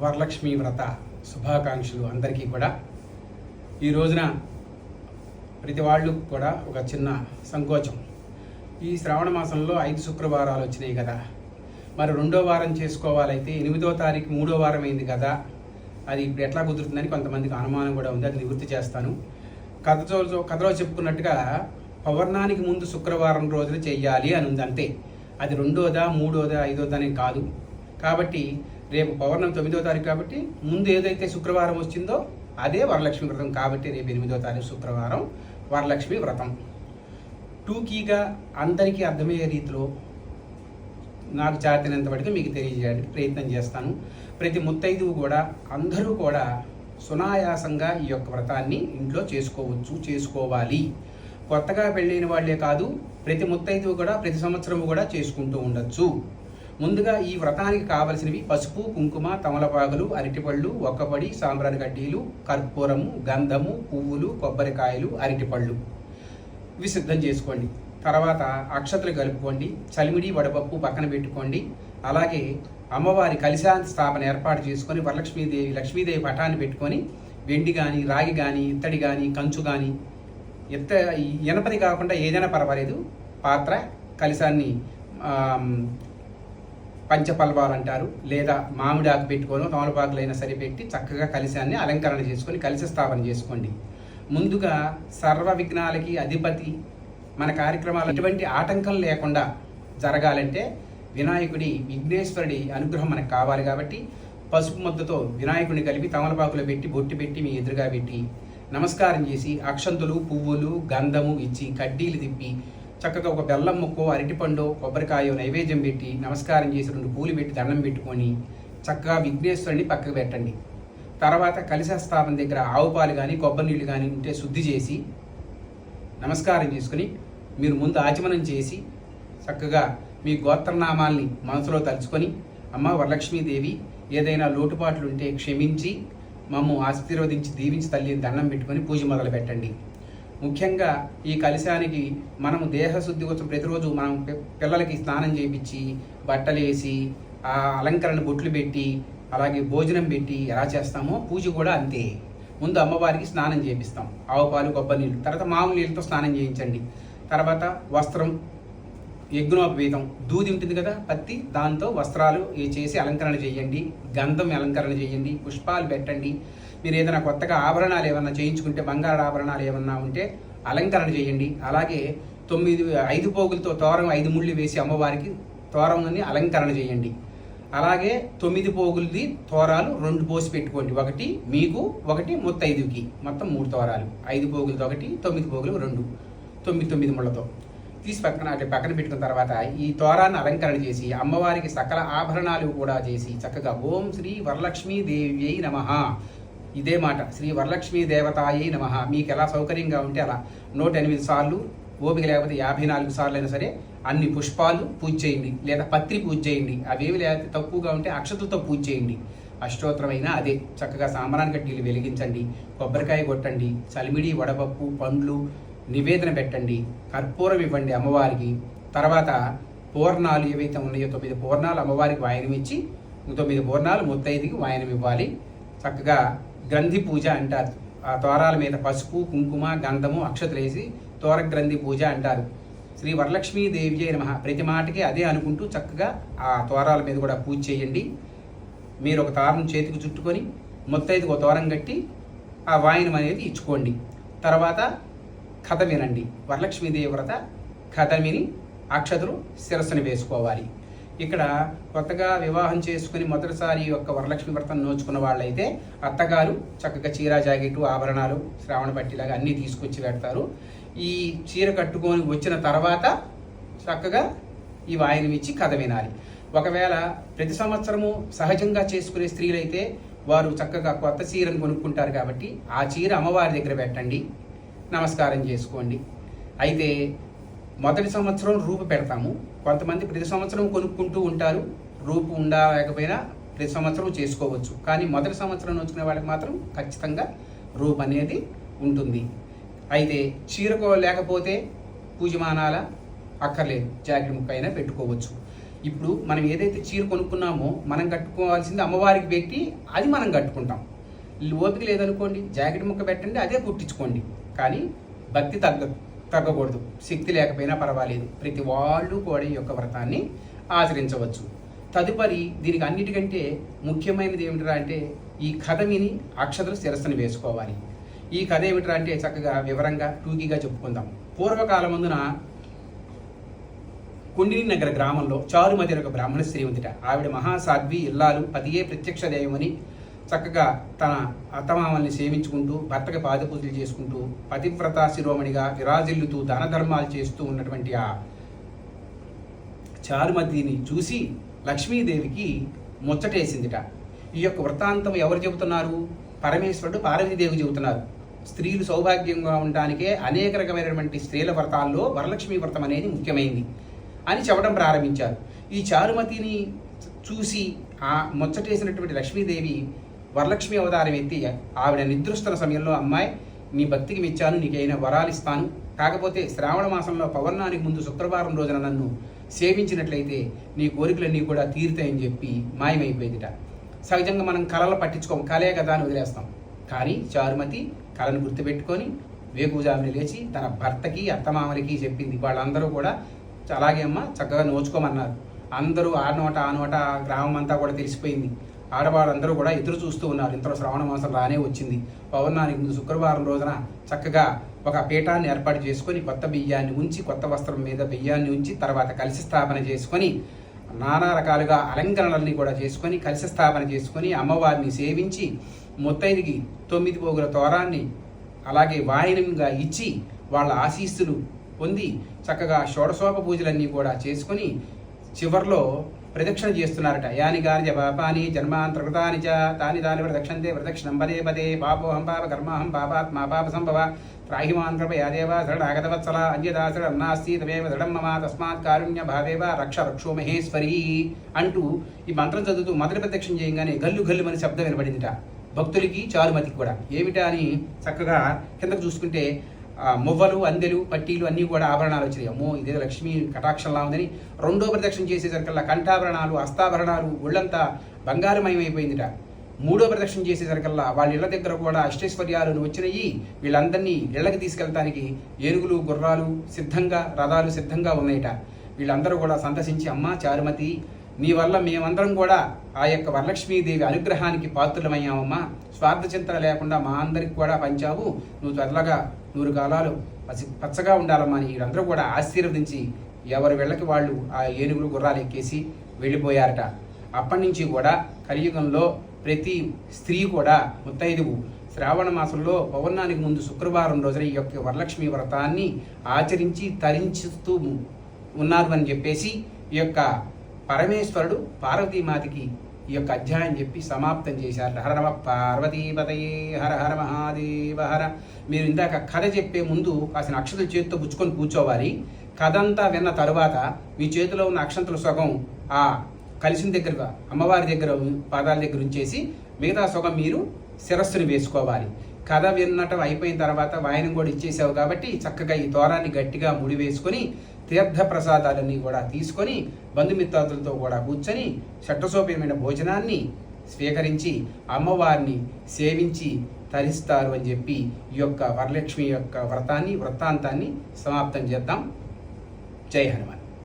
వరలక్ష్మి వ్రత శుభాకాంక్షలు అందరికీ కూడా. ఈ రోజున ప్రతి వాళ్ళు కూడా ఒక చిన్న సంకోచం. ఈ శ్రావణ మాసంలో 5 శుక్రవారాలు వచ్చినాయి కదా, మరి 2వ వారం చేసుకోవాలైతే 8వ తారీఖు 3వ వారం అయింది కదా, అది ఇప్పుడు ఎట్లా కుదురుతుందని కొంతమందికి అనుమానం కూడా ఉంది. అది నివృత్తి చేస్తాను. కథలో చెప్పుకున్నట్టుగా పౌర్ణానికి ముందు శుక్రవారం రోజున చెయ్యాలి అని ఉంది, అంతే. అది 2వదా 3వదా 5వదా అని కాదు. కాబట్టి రేపు పౌర్ణమి 9వ తారీఖు కాబట్టి ముందు ఏదైతే శుక్రవారం వచ్చిందో అదే వరలక్ష్మి వ్రతం. కాబట్టి రేపు 8వ తారీఖు శుక్రవారం వరలక్ష్మి వ్రతం. టూకీగా అందరికీ అర్థమయ్యే రీతిలో నాకు చాతినంత వరకు మీకు తెలియజేయడానికి ప్రయత్నం చేస్తాను. ప్రతి ముత్తైదువు కూడా అందరూ కూడా సునాయాసంగా ఈ యొక్క వ్రతాన్ని ఇంట్లో చేసుకోవాలి. కొత్తగా పెళ్ళైన వాళ్ళే కాదు, ప్రతి ముత్తైదువు కూడా ప్రతి సంవత్సరము కూడా చేసుకుంటూ ఉండొచ్చు. ముందుగా ఈ వ్రతానికి కావలసినవి పసుపు, కుంకుమ, తమలపాకులు, అరటిపళ్ళు, ఒక్కపడి, సాంబ్రాణి కడ్డీలు, కర్పూరము, గంధము, పువ్వులు, కొబ్బరికాయలు, అరటిపళ్ళు ఇవి సిద్ధం చేసుకోండి. తర్వాత అక్షతలు కలుపుకోండి. చలిమిడి వడపప్పు పక్కన పెట్టుకోండి. అలాగే అమ్మవారి కలశాంతి స్థాపన ఏర్పాటు చేసుకొని లక్ష్మీదేవి పటాన్ని పెట్టుకొని వెండి కానీ, రాగి కానీ, ఇత్తడి కానీ, కంచు కానీ, ఎనపది కాకుండా ఏదైనా పర్వాలేదు పాత్ర, కలశాన్ని పంచపల్వాలు అంటారు, లేదా మామిడాకు పెట్టుకొని తమలపాకులైనా సరే పెట్టి చక్కగా కలశాన్ని అలంకరణ చేసుకొని కలశ స్థాపన చేసుకోండి. ముందుగా సర్వ విఘ్నాలకి అధిపతి మన కార్యక్రమాలు ఎటువంటి ఆటంకం లేకుండా జరగాలంటే వినాయకుడి, విఘ్నేశ్వరుడి అనుగ్రహం మనకు కావాలి. కాబట్టి పసుపు ముద్దతో వినాయకుడిని కలిపి తమలపాకులో పెట్టి బొట్టు పెట్టి మీ ఎదురుగా పెట్టి నమస్కారం చేసి అక్షంతులు, పువ్వులు, గంధము ఇచ్చి కడ్డీలు తిప్పి చక్కగా ఒక బెల్లం ముక్కో, అరటిపండు, కొబ్బరికాయో నైవేద్యం పెట్టి నమస్కారం చేసి 2 పూలు పెట్టి దండం పెట్టుకొని చక్కగా విఘ్నేశ్వరుని పక్కకు పెట్టండి. తర్వాత కలశ స్థాపన దగ్గర ఆవు పాలు కానీ, కొబ్బరి నీళ్ళు కానీ ఉంటే శుద్ధి చేసి నమస్కారం చేసుకుని మీరు ముందు ఆచమనం చేసి చక్కగా మీ గోత్రనామాల్ని మనసులో తలుచుకొని, అమ్మ వరలక్ష్మీదేవి ఏదైనా లోటుపాట్లు ఉంటే క్షమించి మమ్ము ఆశీర్వదించి దీవించి తల్లి దండం పెట్టుకొని పూజ మొదలు పెట్టండి. ముఖ్యంగా ఈ కలశానికి మనము దేహశుద్ధి కోసం ప్రతిరోజు మనం పిల్లలకి స్నానం చేయించి బట్టలు వేసి ఆ అలంకరణ బొట్లు పెట్టి అలాగే భోజనం పెట్టి ఎలా చేస్తామో పూజ కూడా అంతే. ముందు అమ్మవారికి స్నానం చేపిస్తాం, ఆవు పాలు, కొబ్బరి నీళ్ళు, తర్వాత మామూలు నీళ్ళతో స్నానం చేయించండి. తర్వాత వస్త్రం, యజ్ఞోపవీతం, దూది ఉంటుంది కదా పత్తి, దాంతో వస్త్రాలు చేసి అలంకరణ చేయండి. గంధం అలంకరణ చేయండి. పుష్పాలు పెట్టండి. మీరు ఏదైనా కొత్తగా ఆభరణాలు ఏమన్నా చేయించుకుంటే, బంగారు ఆభరణాలు ఏమన్నా ఉంటే అలంకరణ చేయండి. అలాగే 5 పోగులతో తోరం 5 ముళ్ళు వేసి అమ్మవారికి తోరాన్ని అలంకరణ చేయండి. అలాగే 9 పోగులది తోరాలు 2 పోసి పెట్టుకోండి. ఒకటి మీకు, ఒకటి ముత్తైదుకి, మొత్తం 3 తోరాలు. 5 పోగులతో 1, 9 పోగులు 2, 9 ముళ్ళతో తీసి పక్కన పెట్టుకున్న తర్వాత ఈ తోరాన్ని అలంకరణ చేసి అమ్మవారికి సకల ఆభరణాలు కూడా చేసి చక్కగా ఓం శ్రీ వరలక్ష్మీ దేవ్యై నమః, ఇదే మాట, శ్రీ వరలక్ష్మీ దేవతాయై నమః, మీకు ఎలా సౌకర్యంగా ఉంటే అలా 108 సార్లు, ఓపిక లేకపోతే 54 సార్లు అయినా సరే అన్ని పుష్పాలు పూజ చేయండి, లేదా పత్రి పూజ చేయండి. అవేవి లేకపోతే తక్కువగా ఉంటే అక్షతలతో పూజ చేయండి. అష్టోత్తరమైనా అదే. చక్కగా సాంబ్రాణి కడ్డీలు వెలిగించండి, కొబ్బరికాయ కొట్టండి, చలిమిడి, వడపప్పు, పండ్లు నివేదన పెట్టండి, కర్పూరం ఇవ్వండి అమ్మవారికి. తర్వాత పూర్ణాలు ఏవైతే ఉన్నాయో 9 పూర్ణాలు అమ్మవారికి వాయనం ఇచ్చి 9 పూర్ణాలు ముత్తైదుకి వాయనం ఇవ్వాలి. చక్కగా గ్రంథి పూజ అంటారు. ఆ తోరాల మీద పసుపు, కుంకుమ, గంధము, అక్షతలు వేసి తోర గ్రంథి పూజ అంటారు. శ్రీ వరలక్ష్మీదేవి నమః ప్రతి మాటకి అదే అనుకుంటూ చక్కగా ఆ తోరాల మీద కూడా పూజ చేయండి. మీరు ఒక తారం చేతికి చుట్టుకొని ముత్తైదుకు ఒక తోరం కట్టి ఆ వాయనం అనేది ఇచ్చుకోండి. తర్వాత కథ వినండి. వరలక్ష్మీదేవి వ్రత కథ విని అక్షతలు శిరస్సుని వేసుకోవాలి. ఇక్కడ కొత్తగా వివాహం చేసుకుని మొదటిసారి యొక్క వరలక్ష్మి వ్రతం నోచుకున్న వాళ్ళైతే అత్తగారు చక్కగా చీర, జాకెట్టు, ఆభరణాలు, శ్రావణ పట్టిలాగా అన్నీ తీసుకొచ్చి పెడతారు. ఈ చీర కట్టుకొని వచ్చిన తర్వాత చక్కగా ఈ వాయనం ఇచ్చి కథ వినాలి. ఒకవేళ ప్రతి సంవత్సరము సహజంగా చేసుకునే స్త్రీలైతే వారు చక్కగా కొత్త చీరను కొనుక్కుంటారు. కాబట్టి ఆ చీర అమ్మవారి దగ్గర పెట్టండి, నమస్కారం చేసుకోండి. అయితే మొదటి సంవత్సరం రూపు పెడతాము. కొంతమంది ప్రతి సంవత్సరం కొనుక్కుంటూ ఉంటారు. రూపు ఉండలేకపోయినా ప్రతి సంవత్సరం చేసుకోవచ్చు. కానీ మొదటి సంవత్సరం వచ్చుకునే వాళ్ళకి మాత్రం ఖచ్చితంగా రూపు అనేది ఉంటుంది. అయితే చీరకు లేకపోతే పూజమానాల అక్కర్లేదు, జాకెట్ ముక్క అయినా పెట్టుకోవచ్చు. ఇప్పుడు మనం ఏదైతే చీర కొనుక్కున్నామో మనం కట్టుకోవాల్సింది అమ్మవారికి పెట్టి అది మనం కట్టుకుంటాం. ఓపిక లేదనుకోండి, జాకెట్ ముక్క పెట్టండి, అదే కుట్టించుకోండి. కానీ భక్తి తగ్గకూడదు. శక్తి లేకపోయినా పర్వాలేదు, ప్రతి వాళ్ళు కూడా ఈ యొక్క వ్రతాన్ని ఆచరించవచ్చు. తదుపరి దీనికి అన్నిటికంటే ముఖ్యమైనది ఏమిటరా అంటే ఈ కథ విని అక్షతలు శిరస్సును వేసుకోవాలి. ఈ కథ ఏమిటరా అంటే చక్కగా వివరంగా టూకీగా చెప్పుకుందాం. పూర్వకాలమందున కుండిని నగర గ్రామంలో చారుమతి ఒక బ్రాహ్మణ స్త్రీ ఉందిట. ఆవిడ మహాసాధ్వి, ఇల్లాలు, పతియే ప్రత్యక్ష దైవమని చక్కగా తన అత్తమామల్ని సేవించుకుంటూ భర్తకి పాదపూజలు చేసుకుంటూ పతివ్రత శిరోమణిగా విరాజిల్లుతూ దాన ధర్మాలు చేస్తూ ఉన్నటువంటి ఆ చారుమతిని చూసి లక్ష్మీదేవికి ముచ్చటేసిందిట. ఈ యొక్క వృత్తాంతం ఎవరు చెబుతున్నారు? పరమేశ్వరుడు పార్వతీదేవి చెబుతున్నారు. స్త్రీలు సౌభాగ్యంగా ఉండడానికే అనేక రకమైనటువంటి స్త్రీల వ్రతాల్లో వరలక్ష్మీ వ్రతం అనేది ముఖ్యమైంది అని చెప్పడం ప్రారంభించారు. ఈ చారుమతిని చూసి ఆ ముచ్చటేసినటువంటి లక్ష్మీదేవి వరలక్ష్మి అవతారం ఎత్తి ఆవిడ నిద్రిస్తున్న సమయంలో, అమ్మాయి నీ భక్తికి మెచ్చాను, నీకైనా వరాలు ఇస్తాను, కాకపోతే శ్రావణ మాసంలో పౌర్ణానికి ముందు శుక్రవారం రోజున నన్ను సేవించినట్లయితే నీ కోరికలన్నీ కూడా తీరుతాయని చెప్పి మాయమైపోయిందిట. సహజంగా మనం కళలు పట్టించుకోము, కళే కదా అని వదిలేస్తాం. కానీ చారుమతి కళను గుర్తుపెట్టుకొని వేకువజామున లేచి తన భర్తకి అత్తమామలకి చెప్పింది. వాళ్ళందరూ కూడా అలాగే అమ్మ చక్కగా నోచుకోమన్నారు. అందరూ ఆ నోట గ్రామం అంతా కూడా తెలిసిపోయింది. ఆడవాళ్ళందరూ కూడా ఎదురు చూస్తూ ఉన్నారు. ఇంతలో శ్రావణ మాసం రానే వచ్చింది. పౌర్ణానికి ముందు శుక్రవారం రోజున చక్కగా ఒక పీఠాన్ని ఏర్పాటు చేసుకొని కొత్త బియ్యాన్ని ఉంచి, కొత్త వస్త్రం మీద బియ్యాన్ని ఉంచి, తర్వాత కలశ స్థాపన చేసుకొని నానా రకాలుగా అలంకరణలన్నీ కూడా చేసుకొని కలశ స్థాపన చేసుకొని అమ్మవారిని సేవించి ముత్తైదుకి 9 పోగుల తోరాన్ని అలాగే వాయినంగా ఇచ్చి వాళ్ళ ఆశీస్సులు పొంది చక్కగా షోడశోప పూజలన్నీ కూడా చేసుకొని చివర్లో ప్రదక్షిణ చేస్తున్నారట. యాని గాని జపాని జన్మాంతర్గతాని చ తాని దాని ప్రదక్షంతే ప్రదక్షిణం పదే పదే పాపోహం పాప కర్మాహం పాపాత్మా పాప సంభవ త్రాహిమాన్ కృప యాదేవ దృఢాగతవత్సల అన్యదాసడ అన్నాస్తి తమేవ దృఢం మమ తస్మాత్ కారుణ్య భావేవ రక్ష రక్షో మహేశ్వరి అంటూ ఈ మంత్రం చదువుతూ మొదటి ప్రదక్షిణ చేయగానే గల్లు గల్లు అని శబ్దం వినబడిందిట. భక్తులకి చారుమతికి కూడా ఏమిటా అని చక్కగా కిందకు చూసుకుంటే మువ్వలు, అందెలు, పట్టీలు అన్నీ కూడా ఆభరణాలు వచ్చినాయి. అమ్మో ఇదే లక్ష్మీ కటాక్షంలా ఉందని రెండో ప్రదక్షిణ చేసేసరికల్లా కంఠాభరణాలు, హస్తాభరణాలు, ఒళ్ళంతా బంగారమయమైపోయిందిట. మూడో ప్రదక్షిణ చేసేసరికల్లా వాళ్ళ ఇళ్ల దగ్గర కూడా అష్టైశ్వర్యాలు వచ్చినాయి. వీళ్ళందరినీ ఇళ్లకి తీసుకెళ్ళటానికి ఏనుగులు, గుర్రాలు సిద్ధంగా, రథాలు సిద్ధంగా ఉన్నాయిట. వీళ్ళందరూ కూడా సంతసించి, అమ్మ చారుమతి నీ వల్ల మేమందరం కూడా ఆ యొక్క వరలక్ష్మీదేవి అనుగ్రహానికి పాత్రులమయ్యామమ్మా, స్వార్థ చింతన లేకుండా మా అందరికి కూడా పంచావు, నువ్వు త్వరగా 100 కాలాలు పచ్చగా ఉండాలమ్మా అని వీళ్ళందరూ కూడా ఆశీర్వదించి ఎవరి వెళ్ళకి వాళ్ళు ఆ ఏనుగులు, గుర్రాలు ఎక్కేసి వెళ్ళిపోయారట. అప్పటి నుంచి కూడా కలియుగంలో ప్రతి స్త్రీ కూడా ముత్తైదువు శ్రావణ మాసంలో పౌర్ణానికి ముందు శుక్రవారం రోజున ఈ యొక్క వరలక్ష్మి వ్రతాన్ని ఆచరించి తరించుతూ ఉన్నారు అని చెప్పేసి ఈ యొక్క పరమేశ్వరుడు పార్వతీమాతకి ఈ యొక్క అధ్యాయం చెప్పి సమాప్తం చేశారు. హర నమ పార్వతీపతయే, హర హర మహాదేవ హర. మీరు ఇందాక కథ చెప్పే ముందు కాసిన అక్షతలు చేతితో పుచ్చుకొని కూర్చోవాలి. కథ అంతా విన్న తరువాత మీ చేతిలో ఉన్న అక్షంతల సగం ఆ కలిసిన దగ్గర అమ్మవారి దగ్గర పాదాల దగ్గర ఉంచేసి మిగతా సగం మీరు శిరస్సుని వేసుకోవాలి. కథ విన్నటం అయిపోయిన తర్వాత వాయనం కూడా ఇచ్చేసావు కాబట్టి చక్కగా ఈ తోరాన్ని గట్టిగా ముడి వేసుకొని తీర్థ ప్రసాదాలన్నీ కూడా తీసుకొని బంధుమిత్రులతో కూడా కూర్చొని షట్రసోపేయమైన భోజనాన్ని స్వీకరించి అమ్మవారిని సేవించి తరిస్తారు అని చెప్పి ఈ యొక్క వరలక్ష్మి యొక్క వృత్తాంతాన్ని సమాప్తం చేద్దాం. జై హనుమాన్.